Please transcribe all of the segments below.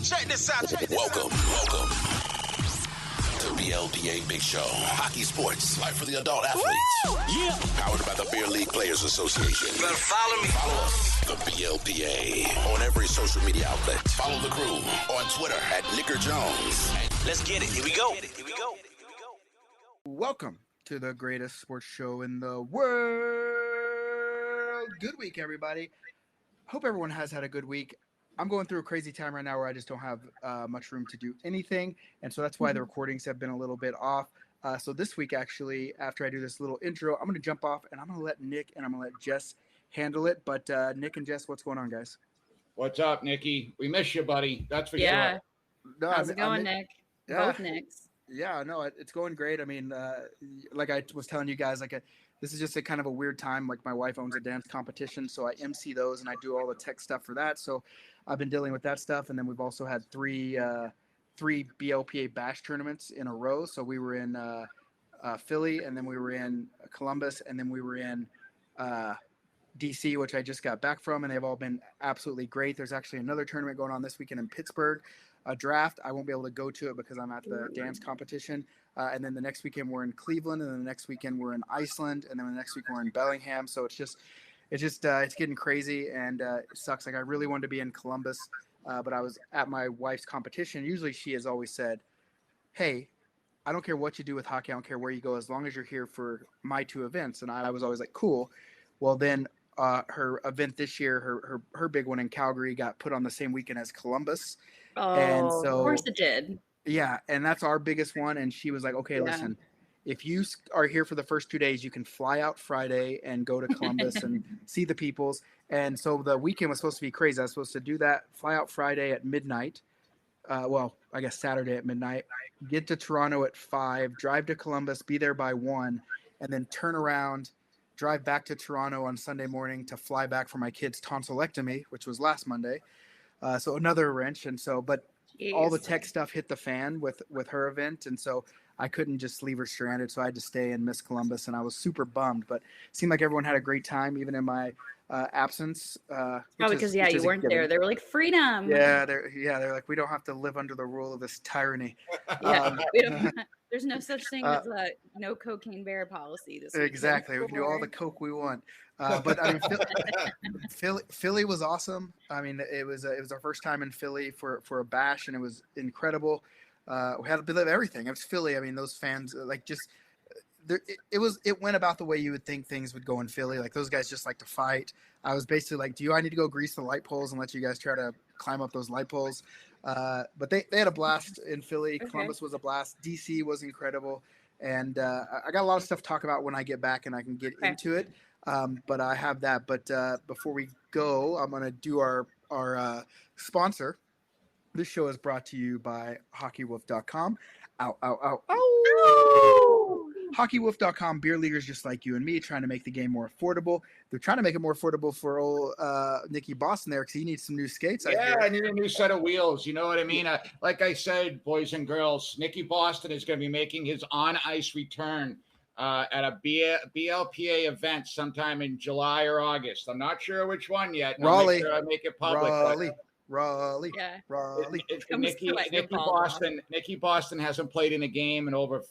Check this out. Welcome to BLPA Big Show. Hockey sports, live for the adult athletes. Woo! Yeah. Powered by the Beer League Players Association. You better follow me. Follow us, the BLPA, on every social media outlet. Follow the crew on Twitter at Nicker Jones. Let's get it. Here we go. Welcome to the greatest sports show in the world. Good week, everybody. Hope everyone has had a good week. I'm going through a crazy time right now where I just don't have much room to do anything. And so that's why the recordings have been a little bit off. So this week, actually, after I do this little intro, I'm going to jump off and I'm going to let Nick and I'm going to let Jess handle it. But Nick and Jess, what's going on, guys? What's up, Nikki? We miss you, buddy. That's for Yeah. sure. No, How's it going, Nick? Yeah. Both Nicks. Yeah, no, it's going great. I mean, like I was telling you guys, this is just a kind of a weird time. Like my wife owns a dance competition, so I MC those and I do all the tech stuff for that. So I've been dealing with that stuff, and then we've also had three BLPA bash tournaments in a row. So we were in Philly, and then we were in Columbus, and then we were in DC, which I just got back from, and they've all been absolutely great. There's actually another tournament going on this weekend in Pittsburgh, a draft. I won't be able to go to it because I'm at the dance competition. And then the next weekend we're in Cleveland, and then the next weekend we're in Iceland, and then the next week we're in Bellingham. So it's getting crazy, and it sucks. Like I really wanted to be in Columbus, but I was at my wife's competition. Usually she has always said, "Hey, I don't care what you do with hockey. I don't care where you go, as long as you're here for my two events." And I was always like, "Cool." Well, then her event this year, her big one in Calgary, got put on the same weekend as Columbus. Oh, And so, of course it did. Yeah, and that's our biggest one. And she was like, "Okay, listen, if you are here for the first 2 days, you can fly out Friday and go to Columbus and see the peoples." And so the weekend was supposed to be crazy. I was supposed to do that, fly out Friday at midnight. Well, I guess Saturday at midnight, get to Toronto at 5, drive to Columbus, be there by 1, and then turn around, drive back to Toronto on Sunday morning to fly back for my kid's tonsillectomy, which was last Monday. So another wrench. And so, but all the tech stuff hit the fan with her event. And so I couldn't just leave her stranded. So I had to stay and miss Columbus, and I was super bummed, but it seemed like everyone had a great time, even in my absence. Because you weren't there. They were like, freedom. Yeah. They're like, we don't have to live under the rule of this tyranny. Yeah. There's no such thing as a no cocaine bear policy this week. Exactly. We can do all the coke we want. But I mean, Philly was awesome. I mean, it was our first time in Philly for a bash, and it was incredible. We had a bit of everything. It was Philly. I mean, those fans it went about the way you would think things would go in Philly. Like those guys just like to fight. I was basically like, I need to go grease the light poles and let you guys try to climb up those light poles. But they had a blast in Philly. Okay. Columbus was a blast. DC was incredible. And I got a lot of stuff to talk about when I get back and I can get into it. But I have that. But before we go, I'm going to do our sponsor. This show is brought to you by HockeyWolf.com. Ow, ow, ow, ow. HockeyWolf.com, beer leaguers just like you and me, trying to make the game more affordable. They're trying to make it more affordable for old Nicky Boston there, because he needs some new skates. I need a new set of wheels. You know what I mean? Like I said, boys and girls, Nicky Boston is going to be making his on-ice return at a BLPA event sometime in July or August. I'm not sure which one yet. Raleigh. Make sure I make it public. Raleigh. Nicky Boston hasn't played in a game in over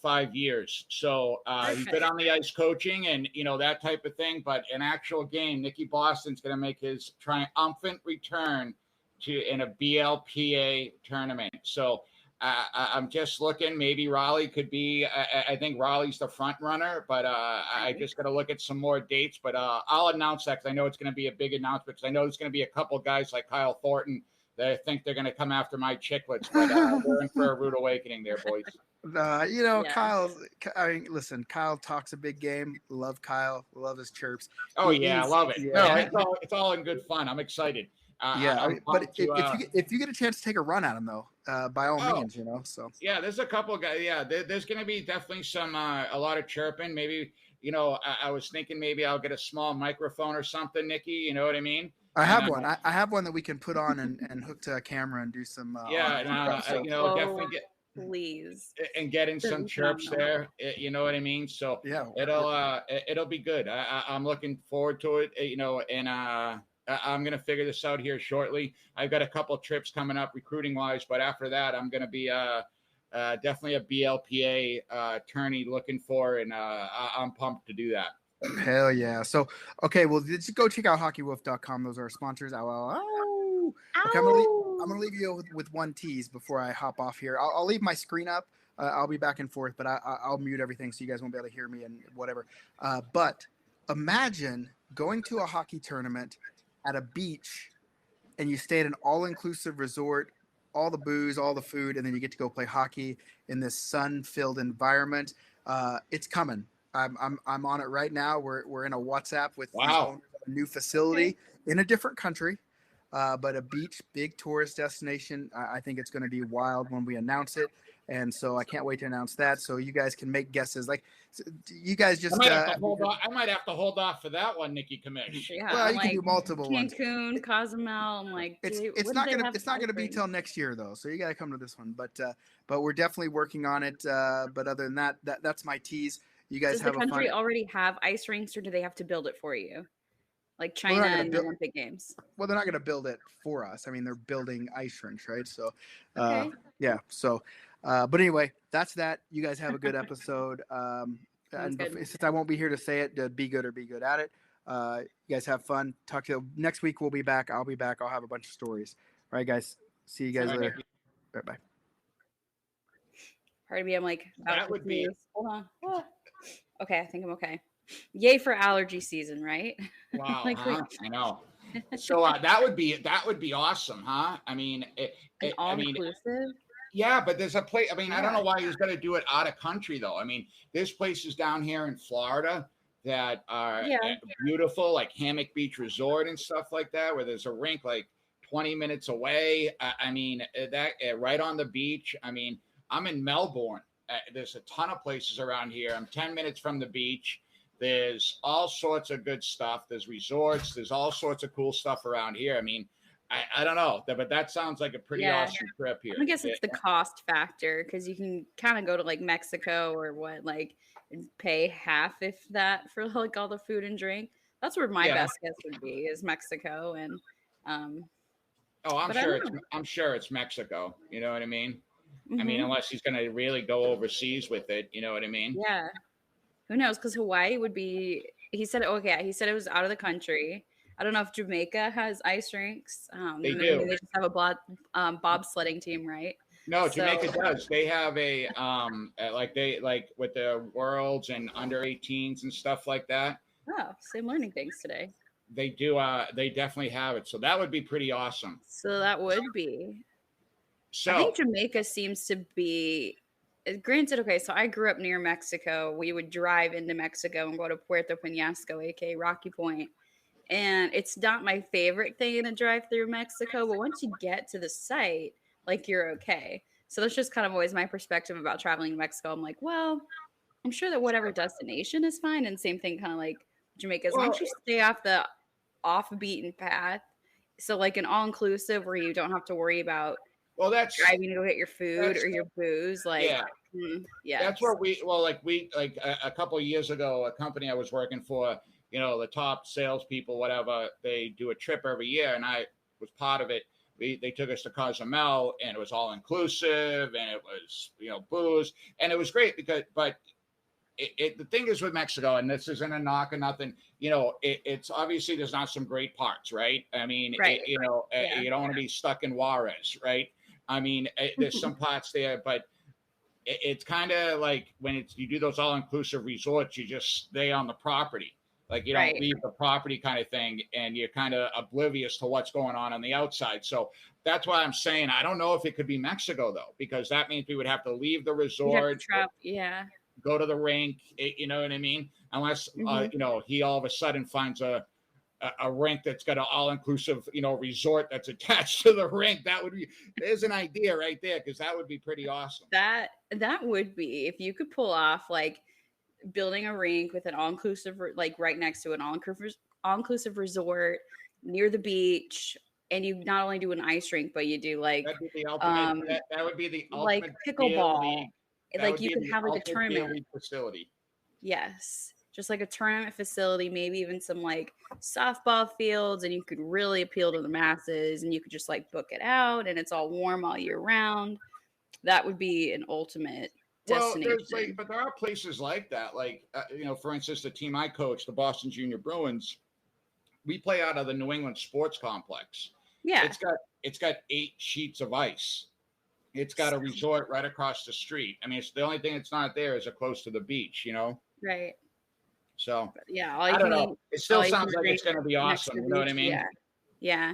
5 years. So he's been on the ice coaching and that type of thing. But an actual game, Nicky Boston's going to make his triumphant return in a BLPA tournament. So I'm just looking. Maybe Raleigh could be. I think Raleigh's the front runner, but I just got to look at some more dates. But I'll announce that because I know it's going to be a big announcement. Because I know there's going to be a couple guys like Kyle Thornton that I think they're going to come after my chicklets. But we're in for a rude awakening there, boys. Kyle. I mean, listen, Kyle talks a big game. Love Kyle. Love his chirps. Oh yeah, I love it. Yeah. No, it's all in good fun. I'm excited. But if you get a chance to take a run at him, though, by all means, So there's a couple of guys. Yeah, there's going to be definitely some a lot of chirping. Maybe I was thinking maybe I'll get a small microphone or something, Nicky. You know what I mean? I have one. I have one that we can put on and hook to a camera and do some. Definitely get. Please. And getting some chirps there, you know what I mean? So it'll be good. I'm looking forward to it, and I'm going to figure this out here shortly. I've got a couple of trips coming up recruiting wise, but after that, I'm going to be definitely a BLPA attorney looking for, and I'm pumped to do that. Hell yeah. So, okay, well, just go check out hockeywolf.com. Those are our sponsors. Ow, ow, ow. Okay, I'm gonna leave you with one tease before I hop off here. I'll leave my screen up. I'll be back and forth, but I'll mute everything so you guys won't be able to hear me and whatever. But imagine going to a hockey tournament at a beach, and you stay at an all-inclusive resort, all the booze, all the food, and then you get to go play hockey in this sun-filled environment. It's coming. I'm on it right now. We're in a WhatsApp with these owners of a new facility in a different country, but a beach, big tourist destination. I think it's going to be wild when we announce it, and so I can't wait to announce that. So you guys can make guesses. Like, you guys just. I might have to hold off for that one, Nikki Commish. Yeah, well, you can do multiple ones. Cancun, Cozumel. I'm like, it's not gonna be till next year though. So you gotta come to this one. But we're definitely working on it. But other than that, that's my tease. You guys Does have the country already have ice rinks, or do they have to build it for you? Like China and the Olympic Games. Well, they're not going to build it for us. I mean, they're building ice rinks, right? So, yeah. So, but anyway, that's that. You guys have a good episode. And since I won't be here to say it, be good or be good at it. You guys have fun. Talk to you next week. We'll be back. I'll be back. I'll have a bunch of stories. All right, guys. See you guys later. All right, bye. Pardon me. I'm like, that would be. Hold on. Oh. Okay, I think I'm okay. Yay for allergy season, right? Wow, I know. So that would be awesome, huh? I mean, all-inclusive. Yeah, but there's a place. I mean, I don't know why he's going to do it out of country, though. I mean, there's places down here in Florida that are beautiful, like Hammock Beach Resort and stuff like that, where there's a rink like 20 minutes away. I mean, that right on the beach. I mean, I'm in Melbourne. There's a ton of places around here. I'm 10 minutes from the beach. There's all sorts of good stuff. There's resorts. There's all sorts of cool stuff around here. I mean, I don't know, but that sounds like a pretty awesome trip here. I guess it's the cost factor, because you can kind of go to like Mexico or pay half if that for like all the food and drink. That's where my best guess would be, is Mexico. And I'm sure it's Mexico. You know what I mean? I mean, unless he's going to really go overseas with it, you know what I mean? Yeah. Who knows? Because Hawaii would be, he said it was out of the country. I don't know if Jamaica has ice rinks. They do. They just have a bobsledding team, right? No, Jamaica does. They have a like with the worlds and under 18s and stuff like that. Oh, so I'm learning things today. They do. They definitely have it. So that would be pretty awesome. So that would be. So I think Jamaica seems to be. Granted, okay, so I grew up near Mexico. We would drive into Mexico and go to Puerto Peñasco, aka Rocky Point. And it's not my favorite thing to drive through Mexico, but once you get to the site, like, you're okay. So that's just kind of always my perspective about traveling to Mexico. I'm like, well, I'm sure that whatever destination is fine. And same thing kind of like Jamaica. As long as you stay off the off-beaten path. So like an all-inclusive where you don't have to worry about that's driving to go get your food or your booze. Like, that's where a couple of years ago, a company I was working for, you know, the top salespeople, whatever, they do a trip every year, and I was part of it. They took us to Cozumel, and it was all inclusive, and it was, you know, booze, and it was great but the thing is with Mexico, and this isn't a knock or nothing, you know, it's obviously there's not some great parts, right? I mean, you don't want to be stuck in Juarez, right? I mean, there's some parts there, but it's kind of like when you do those all-inclusive resorts, you just stay on the property. Like, you don't leave the property kind of thing, and you're kind of oblivious to what's going on the outside. So that's why I'm saying I don't know if it could be Mexico, though, because that means we would have to leave the resort, go to the rink, you know what I mean? Unless, you know, he all of a sudden finds a rink that's got an all-inclusive, you know, resort that's attached to the rink. There's an idea right there, because that would be pretty awesome. That would be, if you could pull off, like, building a rink with an all-inclusive, like right next to an all-inclusive resort near the beach, and you not only do an ice rink, but you do like that'd be the ultimate, that would be the ultimate like pickleball. Like you could have like a tournament facility. Yes. just like a tournament facility, maybe even some like softball fields, and you could really appeal to the masses, and you could just like book it out, and it's all warm all year round. That would be an ultimate Well, destination. but there are places like that. Like, for instance, the team I coach, the Boston Junior Bruins, we play out of the New England Sports Complex. Yeah. It's got 8 sheets of ice. It's got a resort right across the street. I mean, it's the only thing that's not there is close to the beach, Right. So yeah, I don't know. It still sounds like it's going to be awesome. You know what I mean? Yeah.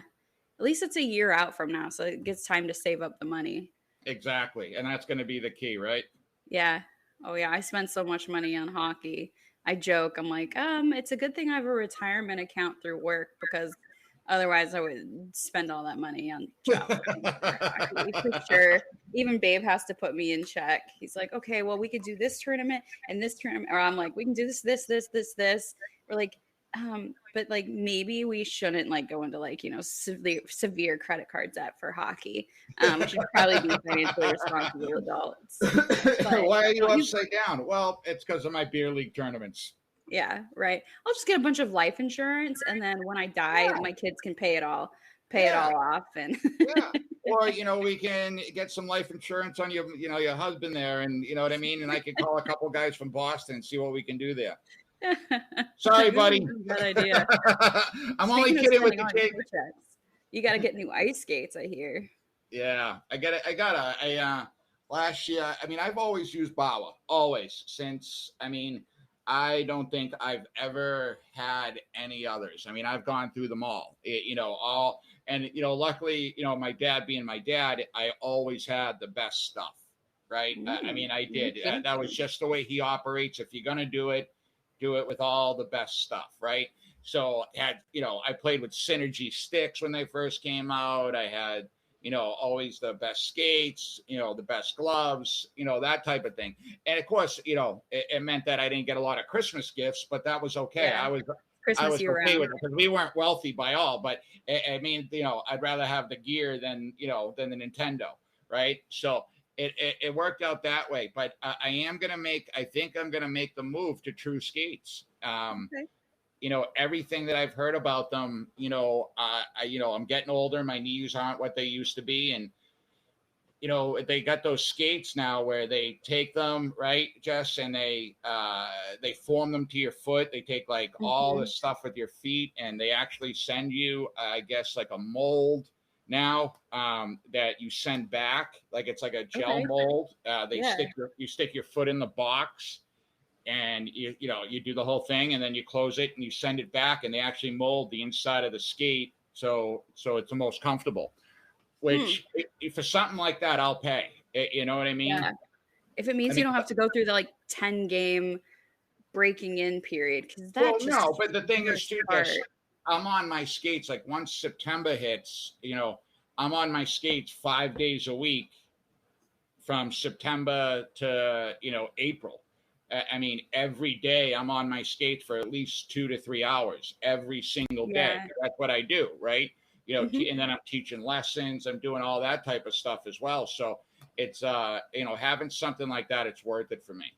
At least it's a year out from now, so it gets time to save up the money. Exactly, and that's going to be the key, right? Yeah. Oh yeah, I spend so much money on hockey. I joke. I'm like, it's a good thing I have a retirement account through work, because otherwise I would spend all that money on travel for hockey for sure. Even Babe has to put me in check. He's like, okay, well, we could do this tournament and this tournament, or I'm like, we can do this. We're like, but like maybe we shouldn't like go into like severe credit card debt for hockey. We should probably be financially responsible adults. But, why are you upside down? Well, it's because of my beer league tournaments. Yeah, right. I'll just get a bunch of life insurance, and then when I die, my kids can pay it all off. And or we can get some life insurance on your husband there, and you know what I mean. And I could call a couple guys from Boston and see what we can do there. Sorry, buddy. Bad idea. I'm only kidding with the kid. You got to get new ice skates, I hear. Yeah, I got it. Last year. I mean, I've always used Bauer, always since. I mean, I don't think I've ever had any others. I mean, I've gone through them all. All, and luckily, my dad being my dad, I always had the best stuff. Right? I mean, I did. That was just the way he operates. If you're gonna do it with all the best stuff, right? So I played with Synergy sticks when they first came out. I had, always the best skates, the best gloves, that type of thing. And of course, it meant that I didn't get a lot of Christmas gifts, but that was okay. Yeah. I was okay with it because we weren't wealthy by all, but I mean, I'd rather have the gear than the Nintendo, right? So it worked out that way, but I think I'm going to make the move to True Skates. Okay. Everything that I've heard about them, I'm getting older. My knees aren't what they used to be. And, they got those skates now where they take them, right, Jess, and they form them to your foot. They take like all the stuff with your feet, and they actually send you, I guess, like a mold now that you send back. Like it's like a gel mold. You stick your foot in the box, and you do the whole thing, and then you close it and you send it back, and they actually mold the inside of the skate so it's the most comfortable. Which for something like that, I'll pay. You know what I mean? Yeah. If it means you don't have to go through the like 10-game breaking in period, because but the thing is too, I'm on my skates. Like once September hits, I'm on my skates 5 days a week from September to April. I mean, every day I'm on my skates for at least 2 to 3 hours every single day. That's what I do, right? And then I'm teaching lessons. I'm doing all that type of stuff as well. So it's, having something like that, it's worth it for me.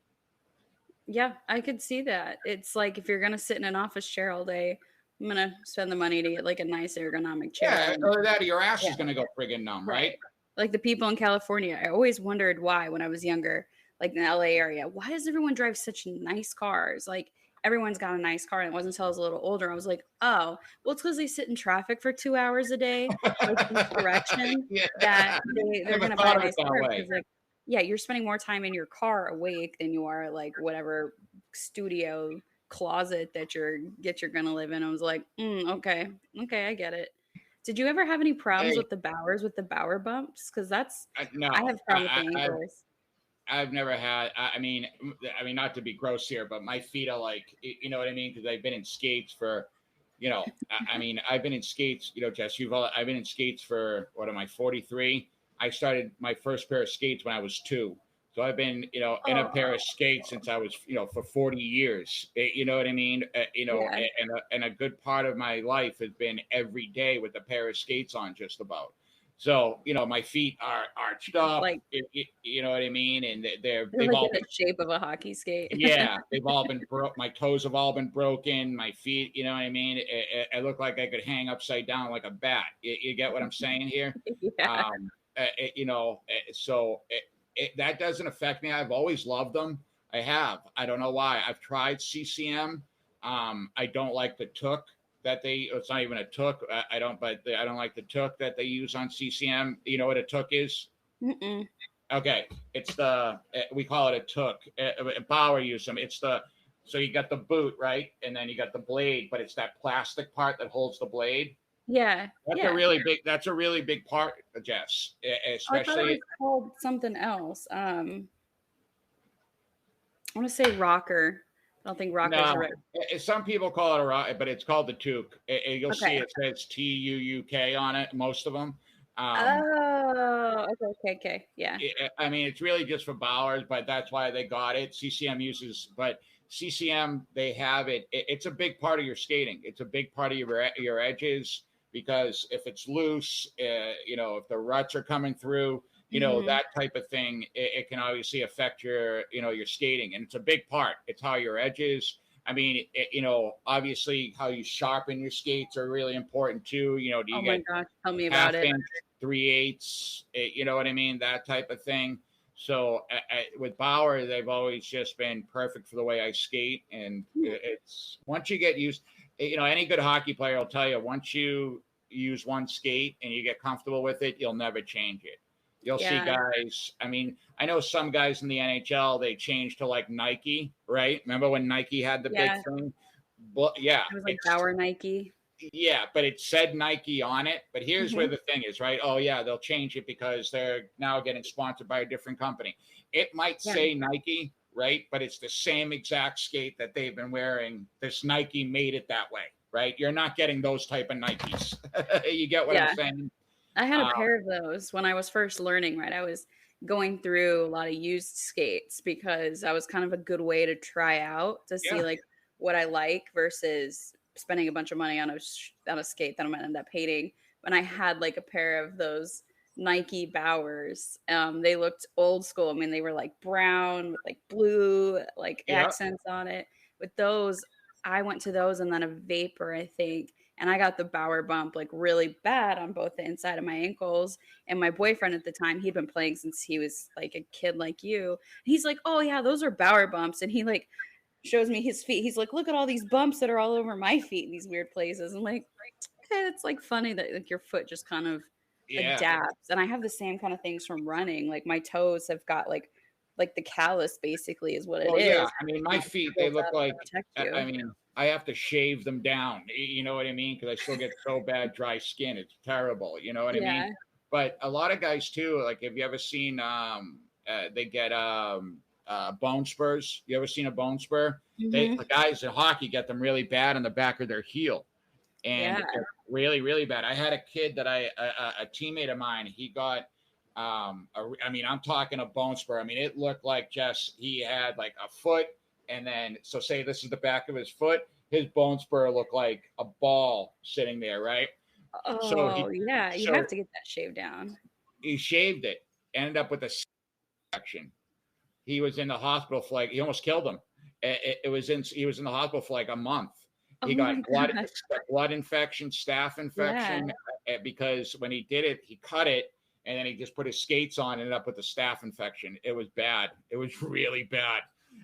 Yeah, I could see that. It's like, if you're going to sit in an office chair all day, I'm going to spend the money to get like a nice ergonomic chair. Yeah, or that, your ass is going to go friggin' numb, right? Like the people in California, I always wondered why when I was younger, like in the LA area, why does everyone drive such nice cars? Like everyone's got a nice car. And it wasn't until I was a little older, I was like, oh, well, it's because they sit in traffic for 2 hours a day, like each direction, that they're going to buy a nice car. Like, yeah, you're spending more time in your car awake than you are like whatever studio closet that you're going to live in. I was like, okay, I get it. Did you ever have any problems with the Bowers, with the Bower bumps? Because no, I have problems with the ankles. I've never had. I mean, not to be gross here, but my feet are like, you know what I mean? Because I've been in skates for, I've been in skates. Jess, I've been in skates for 43. I started my first pair of skates when I was 2. So I've been, in a pair of skates since I was, for 40 years. You know what I mean? And a good part of my life has been every day with a pair of skates on, just about. So, my feet are arched up, Like you know what I mean? And they're they've like all in the shape of a hockey skate. yeah, they've all been broke. My toes have all been broken. My feet, you know what I mean? I look like I could hang upside down like a bat. You get what I'm saying here? Yeah. So that doesn't affect me. I've always loved them. I have. I don't know why. I've tried CCM. I don't like the took that it's not even a took. I don't like the took that they use on CCM. You know what a took is? Mm-mm. Okay, it's we call it a took. Bauer used them. So you got the boot, right? And then you got the blade, but it's that plastic part that holds the blade. Yeah. That's a really big part, Jess. I thought it was Especially called something else. I want to say rocker. I don't think rocker's no, right. some people call it a rock, but it's called the toque. You'll see Okay. it says TUUK on it. Most of them. Oh, okay. Yeah. I mean, it's really just for Bowers, but that's why they got it. But CCM, they have it. It's a big part of your skating. It's a big part of your edges because if it's loose, if the ruts are coming through, that type of thing, it can obviously affect your skating, and it's a big part. It's how your edges. I mean, obviously how you sharpen your skates are really important too. Do you Oh get my gosh, tell me half about it. inch, 3/8, you know what I mean? That type of thing. So with Bauer, they've always just been perfect for the way I skate. And it's once you get used, any good hockey player will tell you, once you use one skate and you get comfortable with it, you'll never change it. You'll see guys. I mean, I know some guys in the NHL, they changed to like Nike, right? Remember when Nike had the big thing? But yeah, it was like Bauer Nike. Yeah, but it said Nike on it. But here's where the thing is, right? Oh, yeah, they'll change it because they're now getting sponsored by a different company. It might say Nike, right? But it's the same exact skate that they've been wearing. This Nike made it that way, right? You're not getting those type of Nikes. You get what I'm saying? I had a pair of those when I was first learning, right? I was going through a lot of used skates because I was kind of a good way to try out to see like what I like versus spending a bunch of money on a skate that I'm gonna end up hating. When I had like a pair of those Nike Bowers, they looked old school. I mean, they were like brown with like blue like accents on it. With those, I went to those and then a Vapor, I think, and I got the Bauer bump like really bad on both the inside of my ankles. And my boyfriend at the time, he'd been playing since he was like a kid like you. He's like, "Oh yeah, those are Bauer bumps," and he like shows me his feet. He's like, "Look at all these bumps that are all over my feet in these weird places." I'm like, okay, it's like funny that like your foot just kind of adapts. And I have the same kind of things from running. Like my toes have got like the callus basically is what it is. Yeah, I mean my feet, they look like I mean I have to shave them down. You know what I mean? Because I still get so bad dry skin. It's terrible. You know what I mean? But a lot of guys too. Like, have you ever seen? They get bone spurs. You ever seen a bone spur? The guys in hockey get them really bad on the back of their heel, and really, really bad. I had a kid that a teammate of mine. He got. I mean, I'm talking a bone spur. I mean, it looked like just he had like a foot. And then, so say this is the back of his foot, his bone spur looked like a ball sitting there, right? Oh, you have to get that shaved down. He shaved it, ended up with a section. He was in the hospital for like, he almost killed him. He was in the hospital for like a month. He got blood infection, staph infection, because when he did it, he cut it, and then he just put his skates on and ended up with a staph infection. It was bad. It was really bad.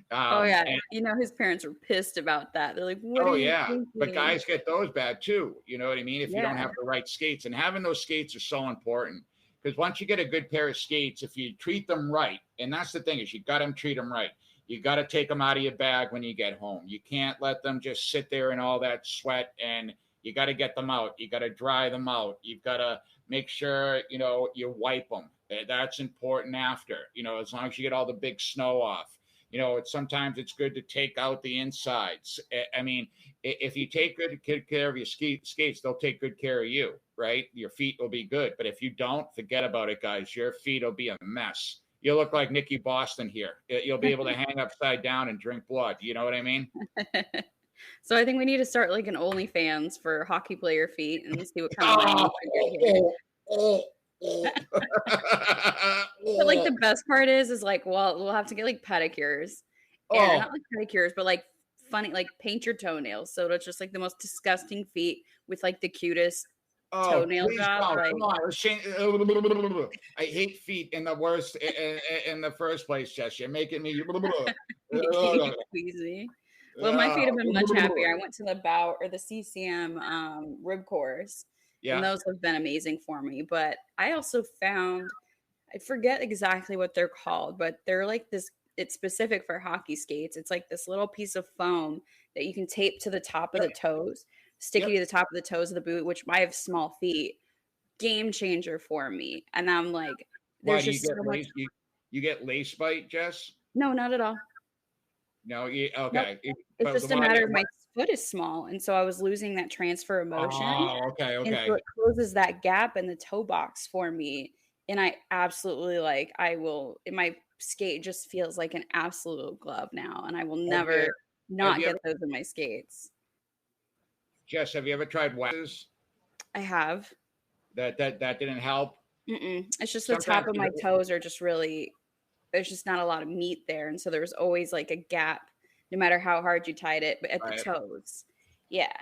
His parents were pissed about that. They're like, what are you thinking? But guys get those bad too. You know what I mean? If you don't have the right skates, and having those skates are so important, because once you get a good pair of skates, if you treat them right, and that's the thing is you got to treat them right. You got to take them out of your bag when you get home. You can't let them just sit there in all that sweat, and you got to get them out. You got to dry them out. You've got to make sure, you wipe them. That's important after, as long as you get all the big snow off. Sometimes it's good to take out the insides. I mean, if you take good care of your skates, they'll take good care of you, right? Your feet will be good. But if you don't, forget about it, guys. Your feet will be a mess. You'll look like Nicky Boston here. You'll be able to hang upside down and drink blood. You know what I mean? So I think we need to start like an OnlyFans for hockey player feet and see what kind of money we can get here. But like the best part is like, well, we'll have to get like pedicures, and not like pedicures, but like funny, like paint your toenails. So it's just like the most disgusting feet with like the cutest toenail please job. don't. Like, Come on. I hate feet in the worst in the first place, Jess. You're making me queasy. Well, my feet have been much happier. I went to the bout or the CCM rib course, and those have been amazing for me. But I also found, I forget exactly what they're called, but they're like this. It's specific for hockey skates. It's like this little piece of foam that you can tape to the top of the toes, stick it to the top of the toes of the boot, which I have small feet. Game changer for me. And I'm like, Why there's do you just get so much. lace? You get lace bite, Jess? No, not at all. No, you Nope. okay. It's just a matter of my foot is small. And so I was losing that transfer of motion. Oh, okay, And okay. so it closes that gap in the toe box for me. And I absolutely like, my skate just feels like an absolute glove now. And I will never not get those in my skates. Jess, have you ever tried waxes? I have. That didn't help? It's just the top of my toes are just really, there's just not a lot of meat there. And so there was always like a gap, no matter how hard you tied it, but at the toes. Yeah.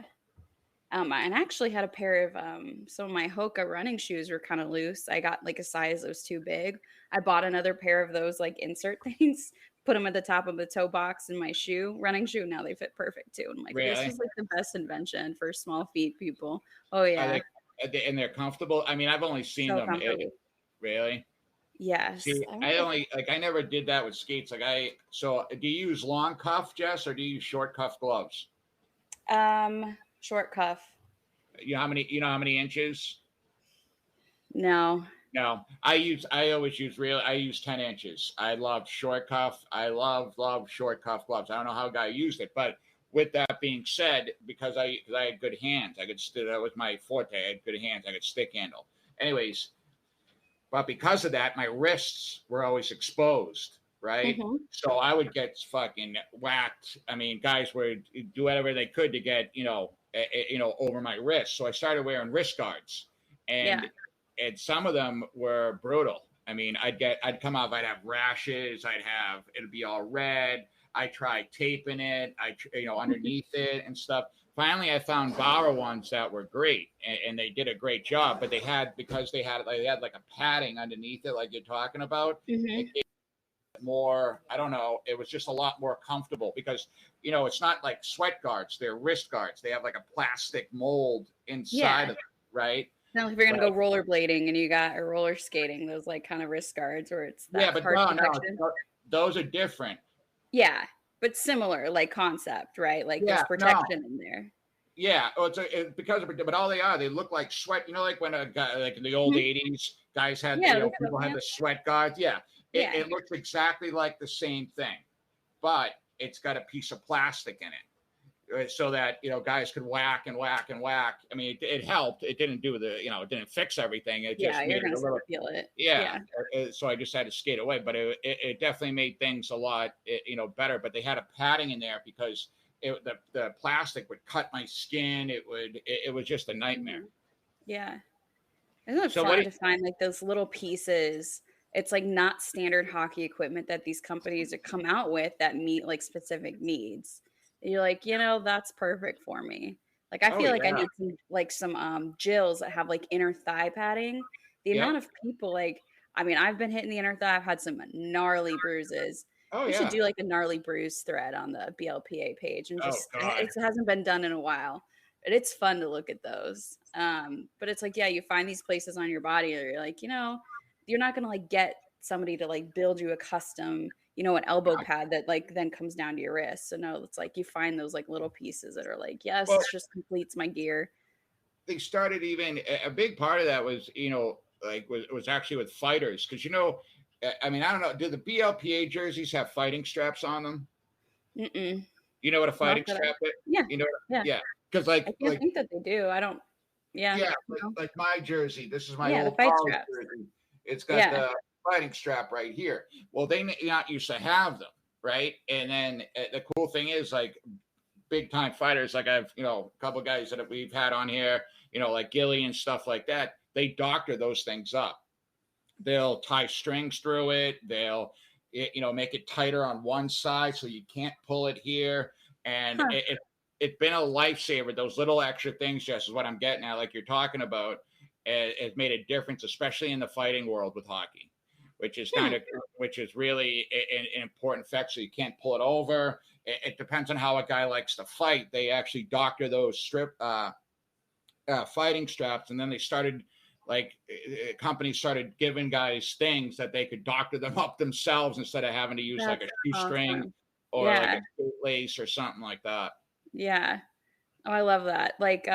And I actually had a pair of some of my Hoka running shoes were kind of loose. I got like a size that was too big. I bought another pair of those like insert things, put them at the top of the toe box in my running shoe. Now they fit perfect too. And I'm like, this is like the best invention for small feet people. Oh yeah. And they're comfortable. I mean, I've only seen them. Really? Yes. See, I never did that with skates. So do you use long cuff, Jess, or do you use short cuff gloves? Short cuff. You know how many inches? No. I use 10 inches. I love short cuff. I love short cuff gloves. I don't know how a guy used it, but with that being said, because I had good hands, that was my forte. I had good hands. I could stick handle. Anyways, but because of that, my wrists were always exposed, right? Mm-hmm. So I would get fucking whacked. I mean, guys would do whatever they could to get, over my wrist. So I started wearing wrist guards, and some of them were brutal. I mean, I'd come off, I'd have rashes, it'd be all red. I tried taping it, underneath it and stuff. Finally, I found Bauer ones that were great, and they did a great job. But they had like a padding underneath it, like you're talking about. Mm-hmm. It more, I don't know. It was just a lot more comfortable because it's not like sweat guards; they're wrist guards. They have like a plastic mold inside of it, right? Now, if you're gonna go rollerblading and you got or roller skating, those like kind of wrist guards where it's that but no, those are different. Yeah, but similar like concept, right? Like there's protection in there. Yeah, but all they look like sweat. Like when a guy, like in the old '80s, guys had people had the sweat guards. Yeah, it looks exactly like the same thing, but it's got a piece of plastic in it, so that guys could whack and whack and whack. I mean, it helped. It didn't do it didn't fix everything. It just you're gonna feel it. Yeah. So I just had to skate away, but it definitely made things a lot better. But they had a padding in there because the plastic would cut my skin. It was just a nightmare. Yeah. Isn't it fun to find like those little pieces? It's like not standard hockey equipment that these companies come out with that meet like specific needs. You're like, that's perfect for me. Like, I feel like I need some Jills that have like inner thigh padding. The amount of people I've been hitting the inner thigh. I've had some gnarly bruises. We should do like a gnarly bruise thread on the BLPA page and just, it hasn't been done in a while. But it's fun to look at those. But it's like, you find these places on your body that you're like, you're not going to like get somebody to like build you a custom, an elbow pad that like then comes down to your wrist. So no, it's like you find those like little pieces that are like, it just completes my gear. They started even a big part of that was, was actually with fighters. Cause I mean, I don't know. Do the BLPA jerseys have fighting straps on them? Mm-mm. You know what a fighting strap is? Yeah. Yeah. Cause I think that they do. I don't. Yeah. Yeah. Like my jersey. This is my old fight college jersey. It's got the fighting strap right here. Well, they not used to have them, right? And then the cool thing is like big time fighters, like I've a couple of guys that we've had on here, like Gilly and stuff like that. They doctor those things up, they'll tie strings through it. They'll, make it tighter on one side so you can't pull it here. And it's been a lifesaver. Those little extra things, Jess, is what I'm getting at, like you're talking about. It made a difference, especially in the fighting world with hockey, which is really an important fact. So you can't pull it over. It depends on how a guy likes to fight. They actually doctor those fighting straps, and then they started, companies started giving guys things that they could doctor them up themselves instead of having to use like a shoestring or like a lace or something like that. Yeah. Oh, I love that. Like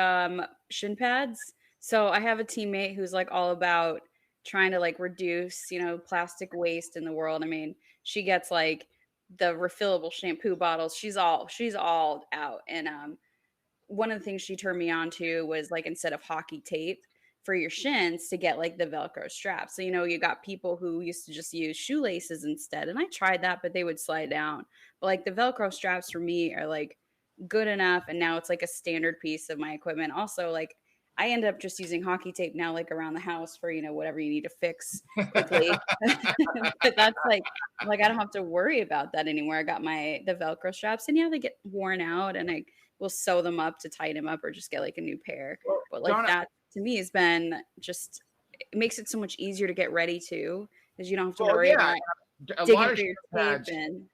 shin pads. So I have a teammate who's like all about trying to like reduce, plastic waste in the world. I mean, she gets like the refillable shampoo bottles. She's all out. And one of the things she turned me on to was like, instead of hockey tape for your shins, to get like the Velcro straps. So, you got people who used to just use shoelaces instead. And I tried that, but they would slide down. But like the Velcro straps for me are like good enough. And now it's like a standard piece of my equipment. Also, like I end up just using hockey tape now, like around the house for, whatever you need to fix quickly. But that's like I don't have to worry about that anymore. I got the Velcro straps, and they get worn out, and I will sew them up to tighten them up or just get like a new pair. But like that to me has been just, it makes it so much easier to get ready too, because you don't have to worry about digging through your tape and.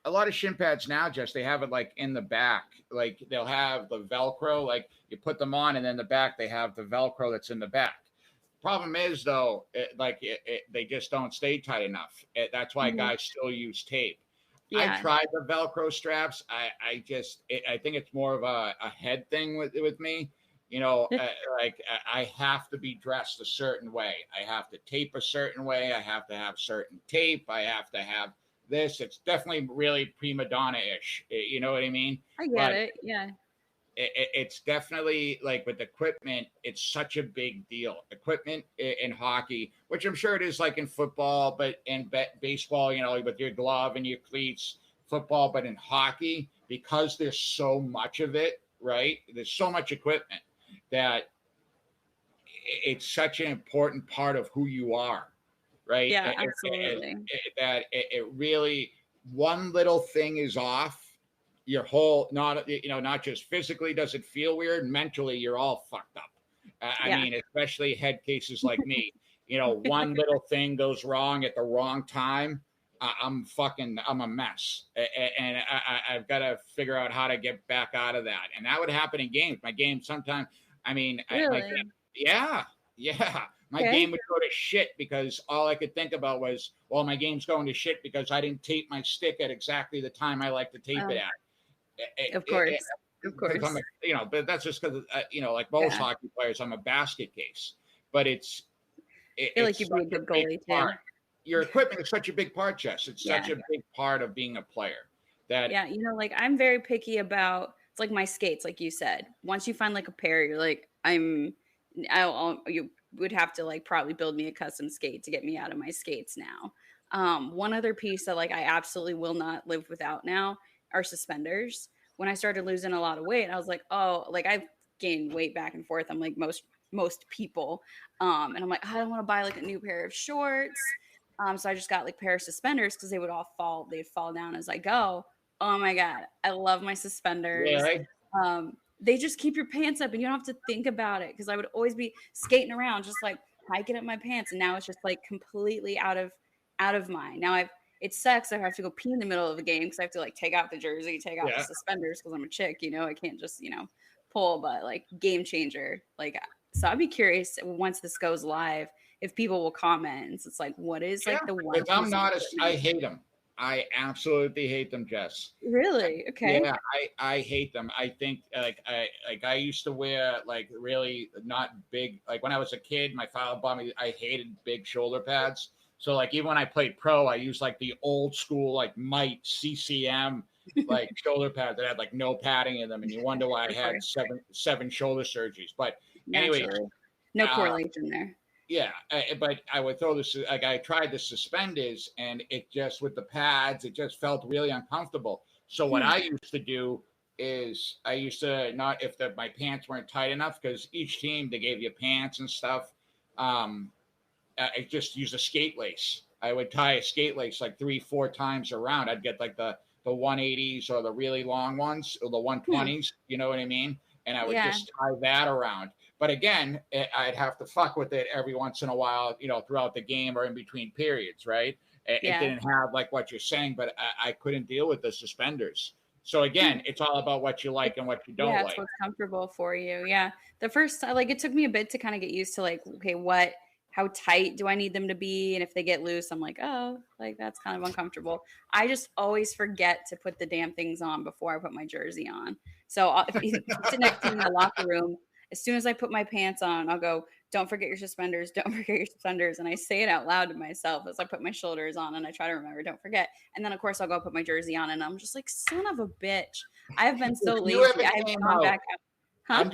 A lot of shin pads now, Jess, they have it like in the back. Like they'll have the Velcro, like you put them on, and then the back they have the Velcro that's in the back. Problem is though, they just don't stay tight enough. That's why guys still use tape. Yeah. I tried the Velcro straps. I think it's more of a head thing with me. I have to be dressed a certain way. I have to tape a certain way. I have to have certain tape. I have to have this. It's definitely really prima donna-ish. You know what I mean? I get it. Yeah. It's definitely like with equipment, it's such a big deal. Equipment in hockey, which I'm sure it is like in football, but in baseball, with your glove and your cleats, football, but in hockey, because there's so much of it, right? There's so much equipment that it's such an important part of who you are. Right. Yeah, absolutely. It really, one little thing is off, your whole, not just physically does it feel weird, mentally you're all fucked up. I mean, especially head cases like me, one little thing goes wrong at the wrong time. I'm a mess. And I've got to figure out how to get back out of that. And that would happen in games. My game sometimes, Really? My game would go to shit because all I could think about was, well, my game's going to shit because I didn't tape my stick at exactly the time I like to tape it at. Of course. But that's just because, like most hockey players, I'm a basket case. But I feel like you'd be a good goalie too. Your equipment is such a big part, Jess. It's such a big part of being a player. I'm very picky about, it's like my skates, like you said. Once you find like a pair, you're like, you would have to like probably build me a custom skate to get me out of my skates now. One other piece that like I absolutely will not live without now are suspenders. When I started losing a lot of weight, I was like, oh, like I've gained weight back and forth. I'm like most people. And I'm like, I don't want to buy like a new pair of shorts. So I just got like a pair of suspenders because they'd fall down as I go. Oh my God. I love my suspenders. Really? They just keep your pants up and you don't have to think about it. Cause I would always be skating around, just like hiking up my pants. And now it's just like completely out of mine. Now it sucks. I have to go pee in the middle of the game. Cause I have to like take out the jersey, take out the suspenders. Cause I'm a chick, I can't just, pull, but like game changer. Like, so I'd be curious once this goes live, if people will comment. It's like, what is like the one? I hate them. I absolutely hate them, Jess. Really? Okay. Yeah, I hate them. I think I used to wear like really not big. Like when I was a kid, my father bought me. I hated big shoulder pads. So like even when I played pro, I used like the old school like Might CCM like shoulder pads that had like no padding in them, and you wonder why I had seven shoulder surgeries. But anyway, no correlation there. Yeah, but I would throw this, like I tried the suspenders and it just, with the pads, it just felt really uncomfortable. So what I used to do is I used to not, if my pants weren't tight enough, because each team, they gave you pants and stuff. I just use a skate lace. I would tie a skate lace like 3-4 times around. I'd get like the 180s or the really long ones or the 120s. You know what I mean? And I would just tie that around. But again, I'd have to fuck with it every once in a while, throughout the game or in between periods, right? It didn't have like what you're saying, but I couldn't deal with the suspenders. So again, it's all about what you like and what you don't like. It's what's comfortable for you. Yeah. The first, like, it took me a bit to kind of get used to like, okay, how tight do I need them to be? And if they get loose, I'm like, oh, like that's kind of uncomfortable. I just always forget to put the damn things on before I put my jersey on. So if you sit next to me in the locker room, as soon as I put my pants on, I'll go, don't forget your suspenders. Don't forget your suspenders. And I say it out loud to myself as I put my shoulders on and I try to remember, don't forget. And then of course I'll go put my jersey on and I'm just like, son of a bitch. I have been so lazy. I have gone back out. Huh? I'm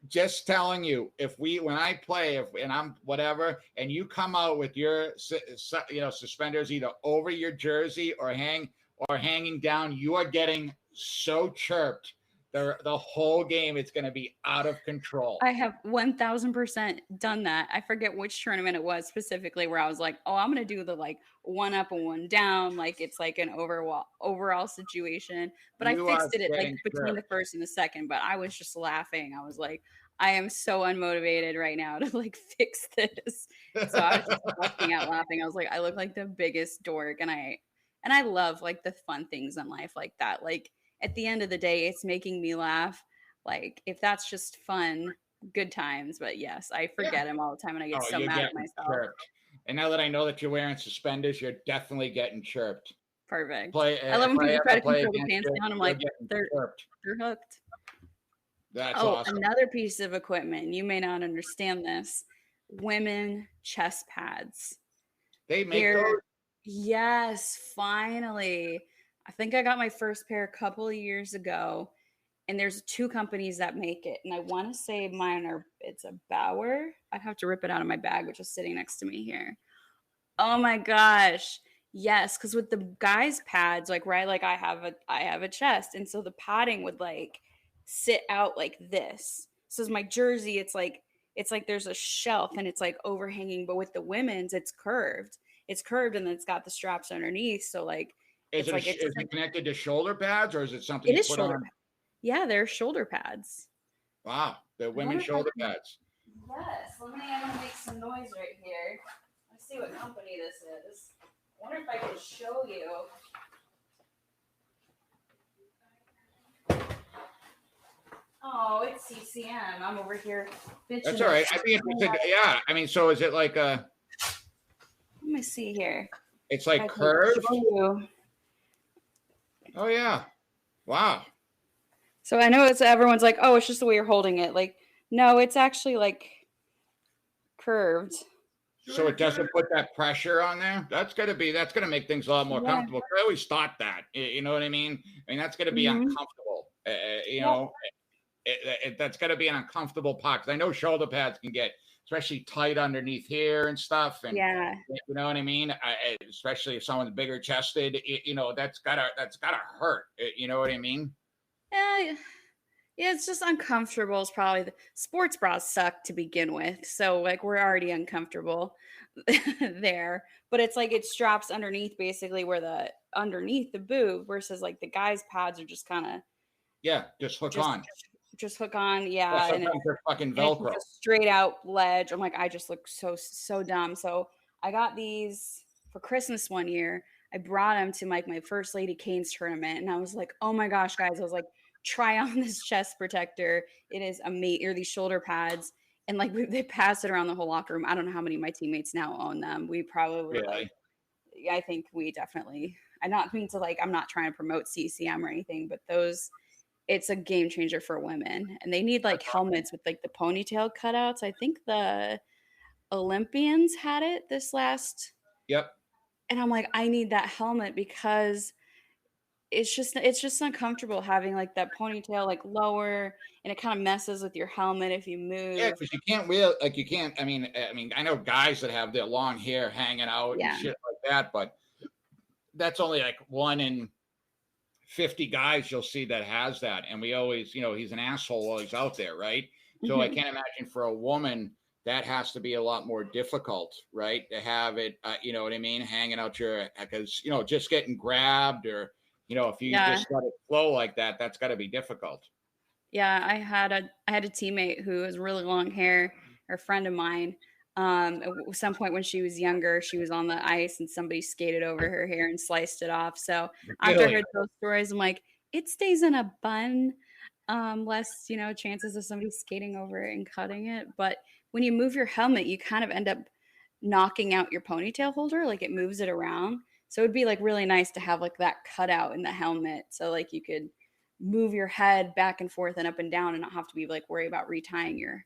just telling you, when I play, and I'm whatever, and you come out with your, suspenders either over your jersey or hanging down, you are getting so chirped. The whole game, it's going to be out of control. I have 1000% done that. I forget which tournament it was specifically where I was like, oh, I'm going to do the like one up and one down. Like it's like an overall situation. But I fixed it like between the first and the second. But I was just laughing. I was like, I am so unmotivated right now to like fix this. So I was just busting out laughing. I was like, I look like the biggest dork. And I love like the fun things in life like that. Like, at the end of the day, it's making me laugh. Like, if that's just fun, good times. But yes, I forget him all the time and I get so mad at myself. Chirped. And now that I know that you're wearing suspenders, you're definitely getting chirped. Perfect. I love when people try to control the pants down. I'm like, they're hooked. That's awesome. Another piece of equipment. You may not understand this. Women chest pads. They make those? Yes, finally. I think I got my first pair a couple of years ago, and there's 2 companies that make it. And I want to say it's a Bauer. I'd have to rip it out of my bag, which is sitting next to me here. Oh my gosh. Yes. Cause with the guys pads, like, right. Like I have a chest. And so the padding would like sit out like this. So as my jersey, it's like there's a shelf and it's like overhanging, but with the women's, it's curved and then it's got the straps underneath. So like, is it connected to shoulder pads or is it something you put on? Yeah, they're shoulder pads. Wow, they're women's shoulder pads. Yes, I'm gonna make some noise right here. Let's see what company this is. I wonder if I can show you. Oh, it's CCM. I'm over here. That's all right. I'd be interested. Yeah, I mean, so is it like a? Let me see here. It's like curved. Oh yeah, wow. So I know everyone's like, oh, it's just the way you're holding it. Like, no, it's actually like curved. So it doesn't put that pressure on there. That's gonna make things a lot more comfortable. I always thought that. You know what I mean? I mean that's gonna be uncomfortable. That's gonna be an uncomfortable part. Because I know shoulder pads can get especially tight underneath here and stuff. And you know what I mean? Especially if someone's bigger chested, that's gotta hurt. You know what I mean? Yeah, it's just uncomfortable. It's probably the sports bras suck to begin with. So like we're already uncomfortable there. But it's like it straps underneath basically underneath the boob versus like the guys' pads are just kind of just hook on. Just hook on, yeah. And they're fucking Velcro. It's a straight out ledge. I'm like, I just look so dumb. So I got these for Christmas one year. I brought them to like my first Lady Canes tournament, and I was like, oh my gosh, guys! I was like, try on this chest protector. It is amazing. Or these shoulder pads, and like they pass it around the whole locker room. I don't know how many of my teammates now own them. We probably I think we definitely. I'm not trying to promote CCM or anything, but those. It's a game changer for women, and they need like helmets with like the ponytail cutouts. I think the Olympians had it this last. Yep. And I'm like, I need that helmet because it's just uncomfortable having like that ponytail like lower, and it kind of messes with your helmet if you move. Yeah, because you can't. I mean, I know guys that have their long hair hanging out and shit like that, but that's only like 1 in 50 guys you'll see that has that. And we always, he's an asshole while he's out there, right? So I can't imagine for a woman that has to be a lot more difficult, right? To have it, you know what I mean, hanging out your, because just getting grabbed, or if you just let it flow like that, that's got to be difficult. Yeah, I had a teammate who has really long hair, or a friend of mine. At some point when she was younger, she was on the ice and somebody skated over her hair and sliced it off. So after I heard those stories, I'm like, it stays in a bun, less chances of somebody skating over it and cutting it. But when you move your helmet, you kind of end up knocking out your ponytail holder, like it moves it around. So it'd be like really nice to have like that cutout in the helmet, so like you could move your head back and forth and up and down and not have to be like worry about retying your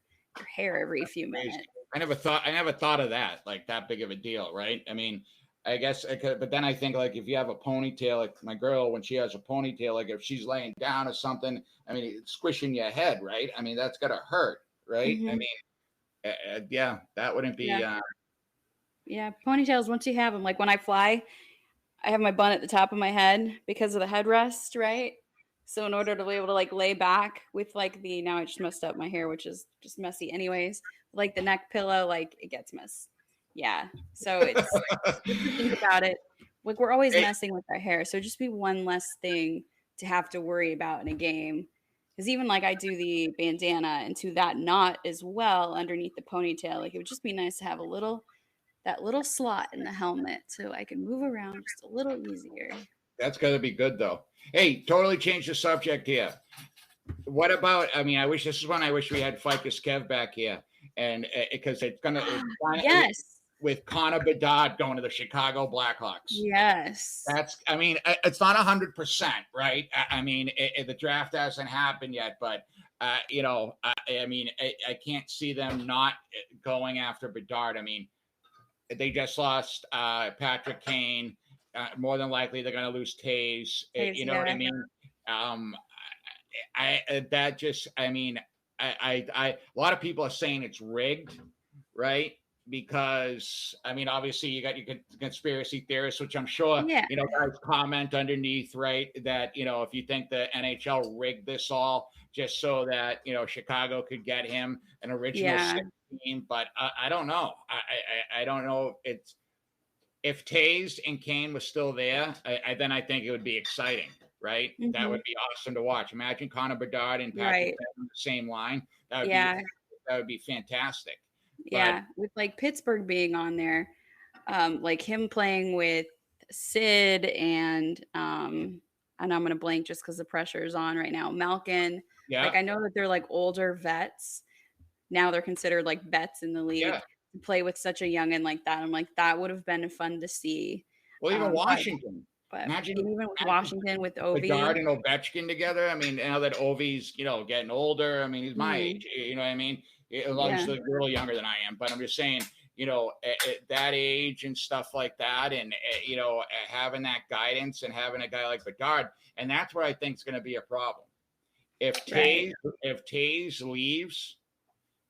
hair every few minutes. I never thought of that, like that big of a deal, right? I mean, I guess I could, but then I think like if you have a ponytail, like my girl, when she has a ponytail, like if she's laying down or something, I mean, it's squishing your head, right? I mean, that's gotta hurt, right? I mean, yeah, that wouldn't be. Yeah, ponytails. Once you have them, like when I fly, I have my bun at the top of my head because of the headrest, right? So in order to be able to like lay back with like now I just messed up my hair, which is just messy anyways. Like the neck pillow, like it gets messed. Yeah. So it's think about it. Like we're always messing with our hair. So just be one less thing to have to worry about in a game. Because even like I do the bandana and to that knot as well underneath the ponytail. Like it would just be nice to have that little slot in the helmet so I can move around just a little easier. That's got to be good though. Hey, totally change the subject here. What about, I mean, I wish we had Ficus Kev back here, and because it's yes, with Connor Bedard going to the Chicago Blackhawks. Yes. That's, I mean, it's not 100%, right? I mean, the draft hasn't happened yet, but I mean, I can't see them not going after Bedard. I mean, they just lost Patrick Kane. More than likely, they're going to lose Taze. You know what I mean? A lot of people are saying it's rigged, right? Because I mean, obviously, you got your conspiracy theorists, which I'm sure guys comment underneath, right? That if you think the NHL rigged this all just so that Chicago could get him an original 16, but I don't know. I don't know if Taze and Kane was still there, then I think it would be exciting, right? Mm-hmm. That would be awesome to watch. Imagine Connor Bedard and Patrick on the same line. That would be fantastic. Yeah, with like Pittsburgh being on there, like him playing with Sid and I'm gonna blank just because the pressure is on right now. Malkin. Yeah. Like I know that they're like older vets. Now they're considered like vets in the league. Yeah. To play with such a youngin like that, I'm like, that would have been fun to see. Well, even Washington. But even with Washington, with Ovi. Bedard and Ovechkin together. I mean, now that Ovi's, getting older, I mean, he's my age. You know what I mean? As long as he's a little younger than I am. But I'm just saying, at that age and stuff like that, and, having that guidance and having a guy like Bedard, and that's what I think is going to be a problem. If Taze leaves,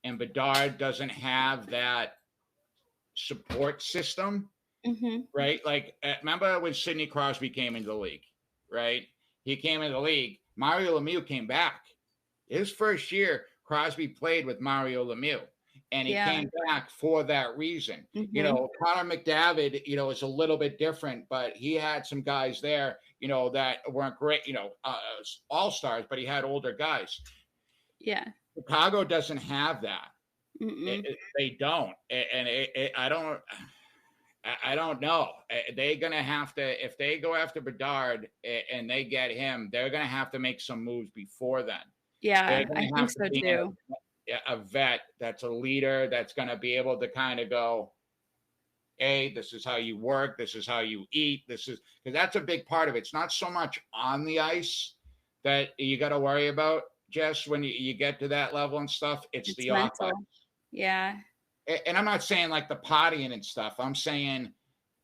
and Bedard doesn't have that support system, right? Like, remember when Sidney Crosby came into the league, right? He came into the league. Mario Lemieux came back. His first year, Crosby played with Mario Lemieux, and he came back for that reason. Connor McDavid, is a little bit different, but he had some guys there, that weren't great, all-stars, but he had older guys. Yeah. Chicago doesn't have that. They don't, and I don't know. They're gonna have to, if they go after Bedard and they get him, they're gonna have to make some moves before then. Yeah, I think so too. A vet that's a leader that's gonna be able to kind of go, hey, this is how you work, this is how you eat, this is, because that's a big part of it. It's not so much on the ice that you got to worry about, Jess, when you get to that level and stuff. It's the mental. Yeah. And I'm not saying like the partying and stuff. I'm saying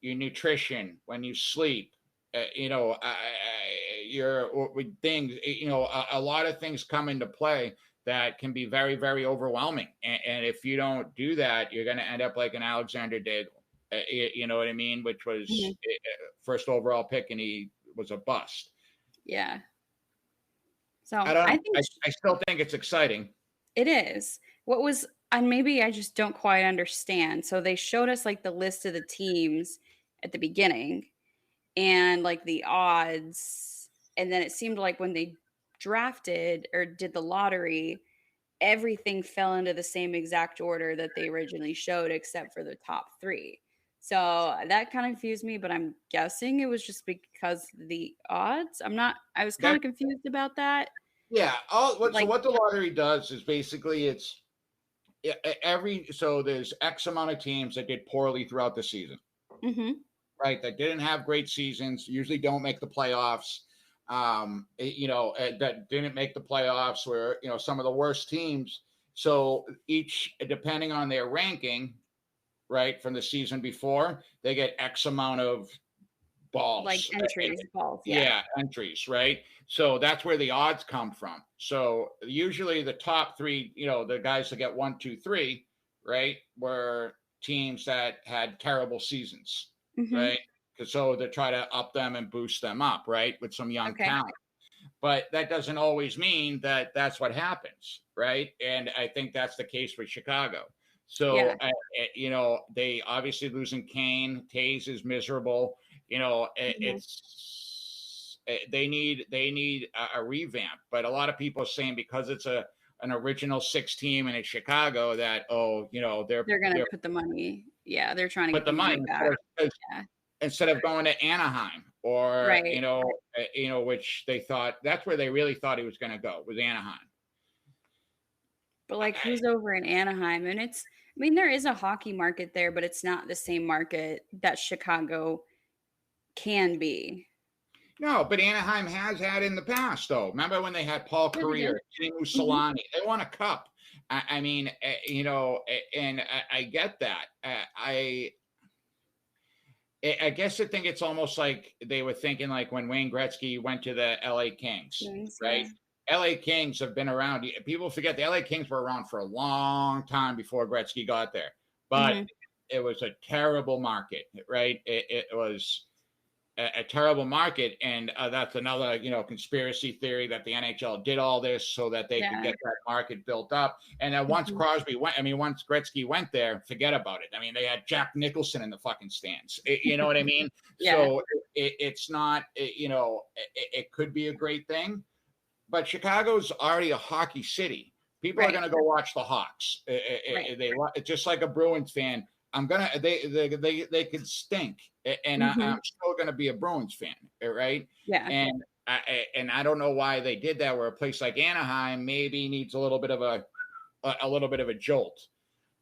your nutrition, when you sleep, your things, a lot of things come into play that can be very, very overwhelming. And if you don't do that, you're going to end up like an Alexander Daigle, you know what I mean? Which was first overall pick, and he was a bust. Yeah. So I still think it's exciting. It is. and maybe I just don't quite understand. So they showed us like the list of the teams at the beginning and like the odds. And then it seemed like when they drafted or did the lottery, everything fell into the same exact order that they originally showed, except for the top three. So that kind of confused me, but I'm guessing it was just because the odds. I was kind of confused about that. Yeah. So Like, what the lottery does is basically so there's X amount of teams that did poorly throughout the season, mm-hmm. right? That didn't have great seasons, usually don't make the playoffs. That didn't make the playoffs were, some of the worst teams. So each, depending on their ranking, right, from the season before, they get X amount of balls. Like balls. Yeah, entries, right? So that's where the odds come from. So usually the top three, the guys that get 1, 2, 3, right, were teams that had terrible seasons, Mm-hmm. right? So to try to up them and boost them up, right, with some young talent. But that doesn't always mean that that's what happens, right? And I think that's the case with Chicago. So, they obviously losing Kane. Taze is miserable. It's they need a revamp. But a lot of people are saying because it's an original 6 team and it's Chicago that they're going to put the money. Yeah, they're trying to put get the money back. Instead of going to Anaheim or right. Which they thought that's where they really thought he was going to go, was Anaheim. But like, who's over in Anaheim? And there is a hockey market there, but it's not the same market that Chicago can be. No, but Anaheim has had in the past, though. Remember when they had Paul Kariya, Teemu Solani? Mm-hmm. They won a cup. I mean, and I get that. I guess I think it's almost like they were thinking like when Wayne Gretzky went to the LA Kings, right? LA Kings have been around. People forget the LA Kings were around for a long time before Gretzky got there, but it was a terrible market, right? It was a terrible market, and that's another conspiracy theory that the NHL did all this so that they could get that market built up. And then once Crosby went, once Gretzky went there, forget about it. I mean, they had Jack Nicholson in the fucking stands. You know what I mean? So it's not. It could be a great thing, but Chicago's already a hockey city. People are going to go watch the Hawks. They just like a Bruins fan. They could stink, and I'm still going to be a Bruins fan, right? Yeah. And I don't know why they did that. Where a place like Anaheim maybe needs a little bit of a jolt,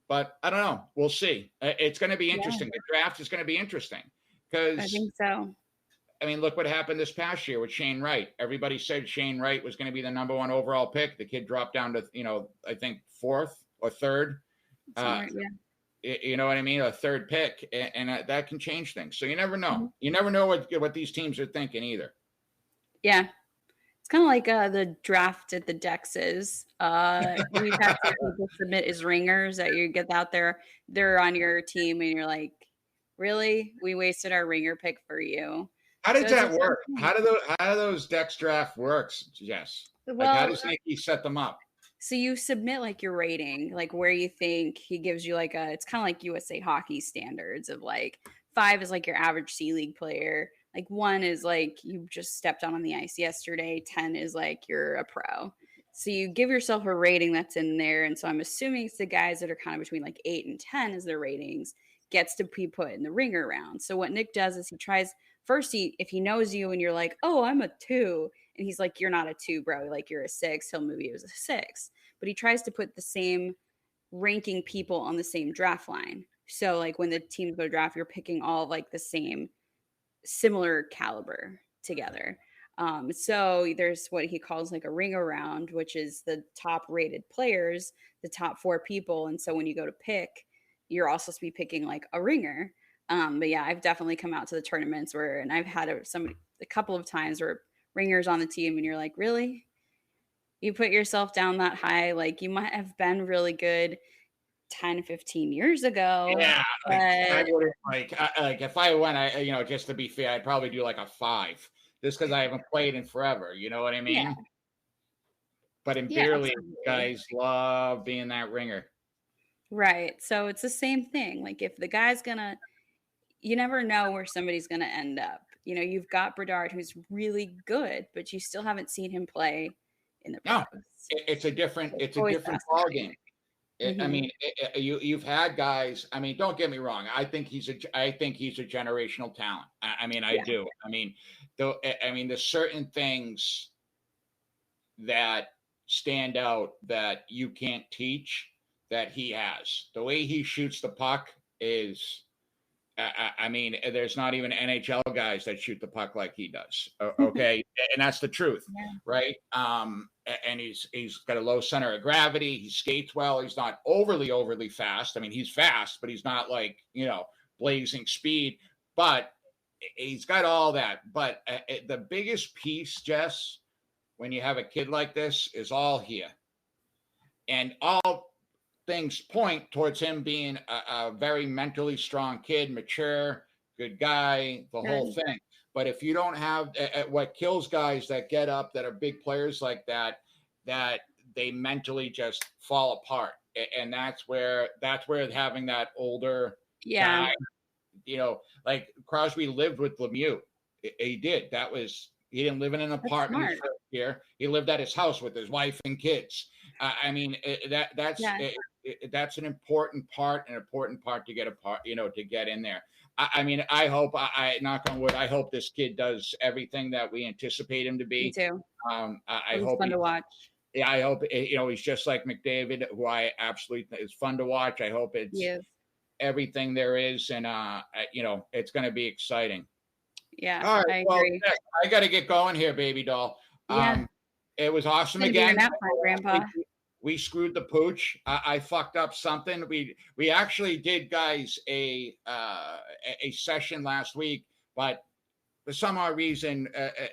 but I don't know. We'll see. It's going to be interesting. The draft is going to be interesting because I think so. I mean, look what happened this past year with Shane Wright. Everybody said Shane Wright was going to be the number 1 overall pick. The kid dropped down to I think 4th or 3rd. You know what I mean? A 3rd pick, and that can change things. So you never know. Mm-hmm. You never know what these teams are thinking either. Yeah. It's kind of like the draft at the Dexes. We've had people submit as ringers that you get out there. They're on your team, and you're like, really? We wasted our ringer pick for you. How does that work? How do those Dex draft works, Jess? Well, how does Nikki set them up? So you submit like your rating, like where you think he gives you like it's kind of like USA Hockey standards of like 5 is like your average C League player. Like 1 is like you just stepped on the ice yesterday. 10 is like you're a pro. So you give yourself a rating that's in there. And so I'm assuming it's the guys that are kind of between like 8 and 10 as their ratings gets to be put in the ringer round. So what Nick does is he tries first, if he knows you and you're like, oh, I'm a 2. And he's like, you're not a 2, bro. Like, you're a 6. He'll move you as a 6. But he tries to put the same ranking people on the same draft line. So, like, when the teams go draft, you're picking all of, like, the same similar caliber together. So there's what he calls, like, a ring around, which is the top-rated players, the top 4 people. And so when you go to pick, you're also supposed to be picking, like, a ringer. But, yeah, I've definitely come out to the tournaments and I've had a couple of times where ringers on the team and you're like, really? You put yourself down that high? Like, you might have been really good 10, 15 years ago. Yeah. I wouldn't like if I went, just to be fair, I'd probably do like a 5 just because I haven't played in forever. You know what I mean? Yeah. But in beer league, guys love being that ringer. Right. So it's the same thing. Like if the guy's gonna, you never know where somebody's gonna end up. You know, you've got Bedard who's really good, but you still haven't seen him play in the pros. No, it's a different Always ball fascinating. game. I mean, you've had guys. I mean, don't get me wrong. I think he's a generational talent. I mean, I do. I mean, there's certain things that stand out that you can't teach that he has. The way he shoots the puck is. I mean, there's not even NHL guys that shoot the puck like he does. Okay, and that's the truth, right? And he's got a low center of gravity. He skates well. He's not overly fast. I mean, he's fast, but he's not like, you know, blazing speed. But he's got all that. But the biggest piece, Jess, when you have a kid like this, is all here, and all things point towards him being a very mentally strong kid, mature, good guy, the whole thing. But if you don't have what kills guys that get up, that are big players like that they mentally just fall apart. And that's where having that older guy, you know, like Crosby lived with Lemieux. He did. He didn't live in an apartment his first year. He lived at his house with his wife and kids. I mean, that's an important part to get to get in there. I mean, I hope, knock on wood, I hope this kid does everything that we anticipate him to be. Me too. I hope fun to watch. Yeah, I hope, he's just like McDavid, who I absolutely, it's fun to watch. I hope it's everything there is. And, it's going to be exciting. Yeah, all right, I agree. I got to get going here, baby doll. It was awesome again. Grandpa. We screwed the pooch. I fucked up something. We actually did, guys, a session last week, but for some odd reason,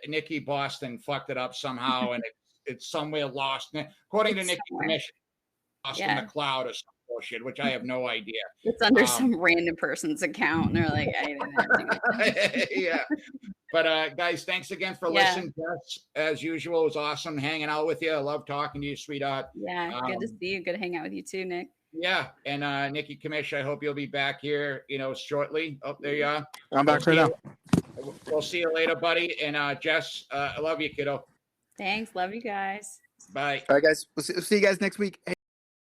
Nikki Boston fucked it up somehow, and it's somewhere lost. According to Nikki Commish, lost in the cloud or some bullshit, which I have no idea. It's under some random person's account, and they're like, I didn't have to do yeah. But guys, thanks again for listening. Jess, as usual, it was awesome hanging out with you. I love talking to you, sweetheart. Yeah, good to see you. Good to hang out with you too, Nick. Yeah, and Nikki Commish, I hope you'll be back here, shortly. Oh, there you are. I'm back right now. We'll see you later, buddy. And Jess, I love you, kiddo. Thanks. Love you guys. Bye. All right, guys. We'll see you guys next week. Hey.